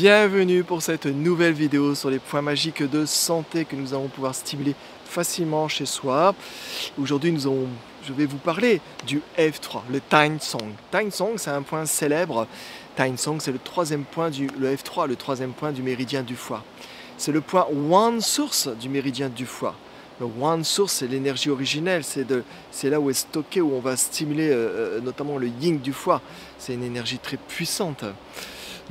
Bienvenue pour cette nouvelle vidéo sur les points magiques de santé que nous allons pouvoir stimuler facilement chez soi. Aujourd'hui, je vais vous parler du F3, le Tine Song. Tine Song, c'est un point célèbre. Tine Song, c'est le F3, le troisième point du méridien du foie. C'est le point One Source du méridien du foie. Le One Source, c'est l'énergie originelle, c'est là où est stocké, où on va stimuler notamment le yin du foie. C'est une énergie très puissante.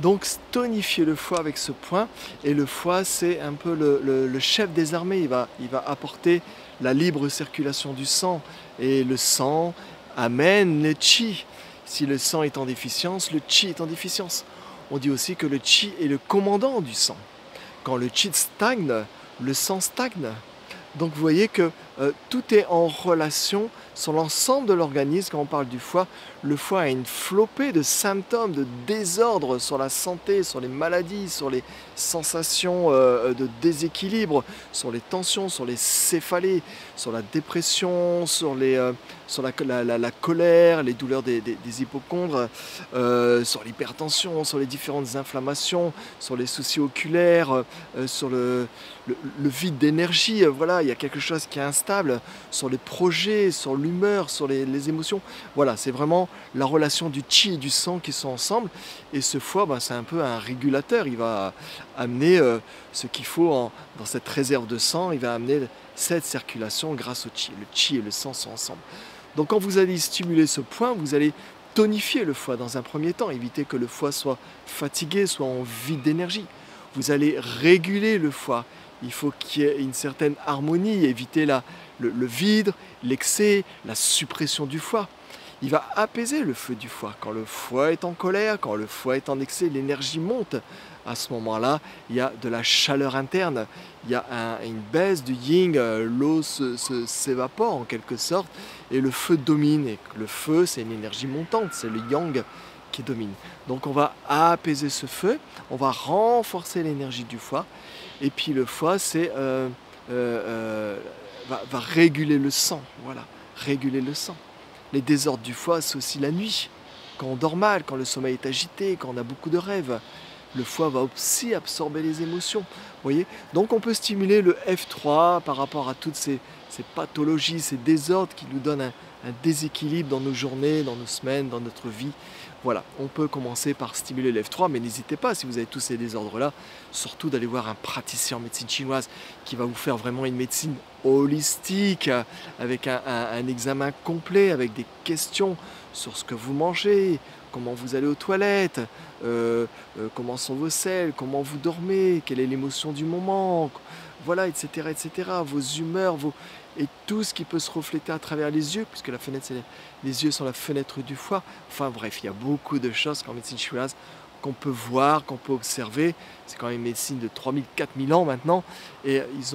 Donc tonifier le foie avec ce point, et le foie c'est un peu le chef des armées, il va apporter la libre circulation du sang, et le sang amène le chi. Si le sang est en déficience, le chi est en déficience. On dit aussi que le chi est le commandant du sang. Quand le chi stagne, le sang stagne. Donc vous voyez que tout est en relation sur l'ensemble de l'organisme. Quand on parle du foie, le foie a une flopée de symptômes, de désordres sur la santé, sur les maladies, sur les sensations de déséquilibre, sur les tensions, sur les céphalées, sur la dépression, sur la colère, les douleurs des hypocondres, sur l'hypertension, sur les différentes inflammations, sur les soucis oculaires, sur le vide d'énergie. Voilà, il y a quelque chose qui est instable, sur les projets, sur l'humeur, sur les émotions. Voilà, c'est vraiment la relation du chi et du sang qui sont ensemble. Et ce foie, c'est un peu un régulateur. Il va amener ce qu'il faut dans cette réserve de sang. Il va amener cette circulation grâce au chi. Le chi et le sang sont ensemble. Donc quand vous allez stimuler ce point, vous allez tonifier le foie dans un premier temps, éviter que le foie soit fatigué, soit en vide d'énergie. Vous allez réguler le foie. Il faut qu'il y ait une certaine harmonie, éviter le vide, l'excès, la suppression du foie. Il va apaiser le feu du foie. Quand le foie est en colère, quand le foie est en excès, l'énergie monte. À ce moment-là, il y a de la chaleur interne, il y a une baisse du yin, l'eau s'évapore en quelque sorte, et le feu domine. Et le feu, c'est une énergie montante, c'est le yang qui domine. Donc on va apaiser ce feu, on va renforcer l'énergie du foie, et puis le foie va réguler le sang, voilà, réguler le sang. Les désordres du foie, c'est aussi la nuit, quand on dort mal, quand le sommeil est agité, quand on a beaucoup de rêves. Le foie va aussi absorber les émotions. Vous voyez, donc on peut stimuler le F3 par rapport à toutes ces pathologies, ces désordres qui nous donnent un déséquilibre dans nos journées, dans nos semaines, dans notre vie. Voilà, on peut commencer par stimuler le F3, mais n'hésitez pas, si vous avez tous ces désordres-là, surtout d'aller voir un praticien en médecine chinoise qui va vous faire vraiment une médecine holistique, avec un examen complet, avec des questions sur ce que vous mangez, comment vous allez aux toilettes, comment sont vos selles, comment vous dormez, quelle est l'émotion du moment, voilà, etc., etc., vos humeurs, et tout ce qui peut se refléter à travers les yeux, puisque les yeux sont la fenêtre du foie. Enfin bref, il y a beaucoup de choses qu'en médecine chinoise qu'on peut voir, qu'on peut observer. C'est quand même une médecine de 3000, 4000 ans maintenant, et ils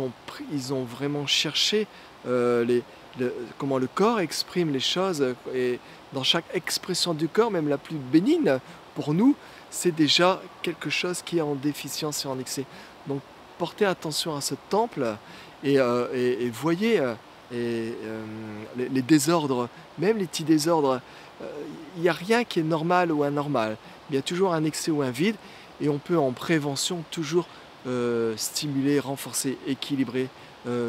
ont vraiment cherché comment le corps exprime les choses, et dans chaque expression du corps, même la plus bénigne, pour nous, c'est déjà quelque chose qui est en déficience et en excès. Donc portez attention à ce temple, et voyez les désordres, même les petits désordres. Il n'y a rien qui est normal ou anormal. Il y a toujours un excès ou un vide, et on peut en prévention toujours stimuler, renforcer, équilibrer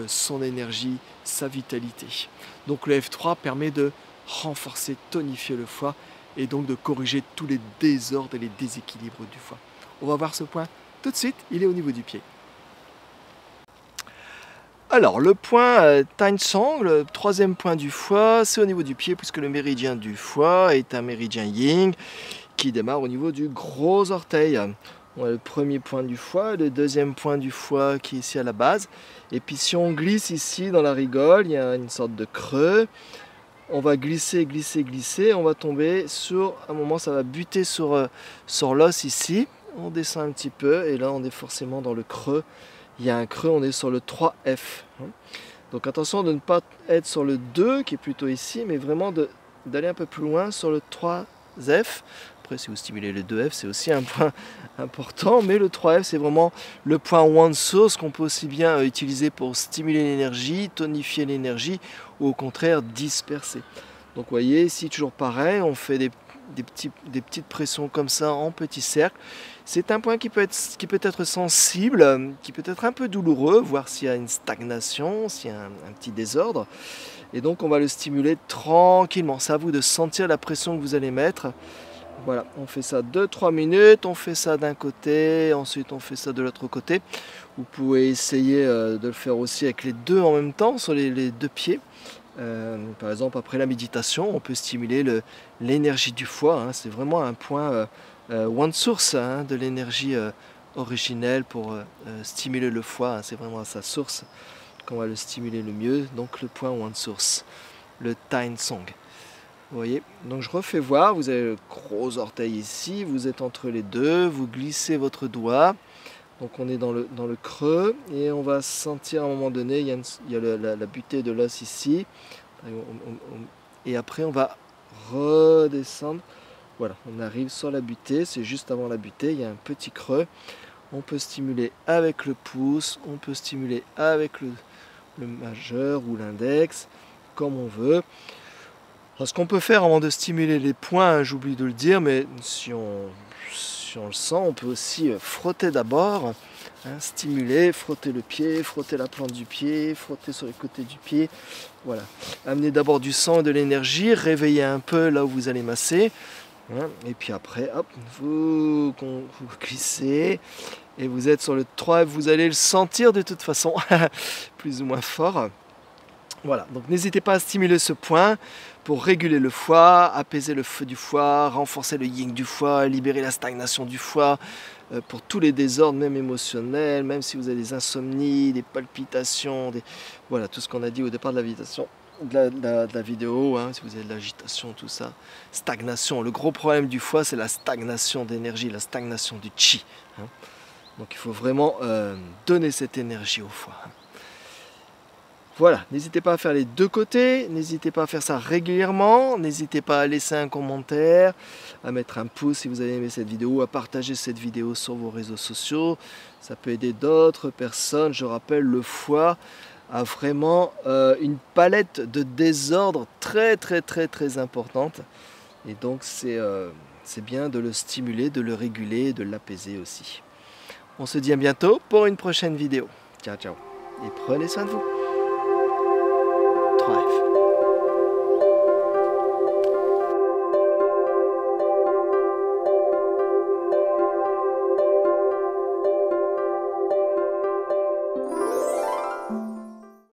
son énergie, sa vitalité. Donc le F3 permet de renforcer, tonifier le foie, et donc de corriger tous les désordres et les déséquilibres du foie. On va voir ce point tout de suite, il est au niveau du pied. Alors le point Tine Song, le troisième point du foie, c'est au niveau du pied, puisque le méridien du foie est un méridien yin qui démarre au niveau du gros orteil. On a le premier point du foie, le deuxième point du foie qui est ici à la base, et puis si on glisse ici dans la rigole, il y a une sorte de creux. On va glisser, glisser, glisser, on va tomber sur, à un moment ça va buter sur l'os ici, on descend un petit peu, et là on est forcément dans le creux. Il y a un creux, on est sur le 3F. Donc attention de ne pas être sur le 2 qui est plutôt ici, mais vraiment d'aller un peu plus loin sur le 3F. Après, si vous stimulez le 2F, c'est aussi un point important, mais le 3F, c'est vraiment le point One Source qu'on peut aussi bien utiliser pour stimuler l'énergie, tonifier l'énergie, ou au contraire disperser. Donc vous voyez, ici toujours pareil, on fait des petites pressions comme ça en petits cercles. C'est un point qui peut être sensible, qui peut être un peu douloureux, voir s'il y a une stagnation, s'il y a un petit désordre. Et donc on va le stimuler tranquillement. C'est à vous de sentir la pression que vous allez mettre. Voilà, on fait ça 2-3 minutes, on fait ça d'un côté, ensuite on fait ça de l'autre côté. Vous pouvez essayer de le faire aussi avec les deux en même temps, sur les deux pieds. Par exemple, après la méditation, on peut stimuler l'énergie du foie. Hein. C'est vraiment un point one source hein, de l'énergie originelle pour stimuler le foie. Hein. C'est vraiment à sa source qu'on va le stimuler le mieux. Donc le point one source, le Tine Song. Vous voyez, donc je refais voir, vous avez le gros orteil ici, vous êtes entre les deux, vous glissez votre doigt, donc on est dans le creux, et on va sentir à un moment donné, il y a la butée de l'os ici, et après on va redescendre, voilà, on arrive sur la butée, c'est juste avant la butée, il y a un petit creux, on peut stimuler avec le pouce, on peut stimuler avec le majeur ou l'index, comme on veut. Alors, ce qu'on peut faire avant de stimuler les points, j'oublie de le dire, mais si on le sent, on peut aussi frotter d'abord, hein, stimuler, frotter le pied, frotter la plante du pied, frotter sur les côtés du pied. Voilà. Amener d'abord du sang et de l'énergie, réveiller un peu là où vous allez masser. Hein, et puis après, hop, vous glissez et vous êtes sur le 3, vous allez le sentir de toute façon, plus ou moins fort. Voilà, donc n'hésitez pas à stimuler ce point pour réguler le foie, apaiser le feu du foie, renforcer le yin du foie, libérer la stagnation du foie, pour tous les désordres, même émotionnels, même si vous avez des insomnies, des palpitations, voilà, tout ce qu'on a dit au départ de la vidéo, hein, si vous avez de l'agitation, tout ça, stagnation. Le gros problème du foie, c'est la stagnation d'énergie, la stagnation du chi. Hein. Donc il faut vraiment donner cette énergie au foie. Hein. Voilà, n'hésitez pas à faire les deux côtés, n'hésitez pas à faire ça régulièrement, n'hésitez pas à laisser un commentaire, à mettre un pouce si vous avez aimé cette vidéo, à partager cette vidéo sur vos réseaux sociaux, ça peut aider d'autres personnes. Je rappelle, le foie a vraiment une palette de désordres très importante, et donc c'est bien de le stimuler, de le réguler, de l'apaiser aussi. On se dit à bientôt pour une prochaine vidéo. Ciao ciao, et prenez soin de vous. Thrive.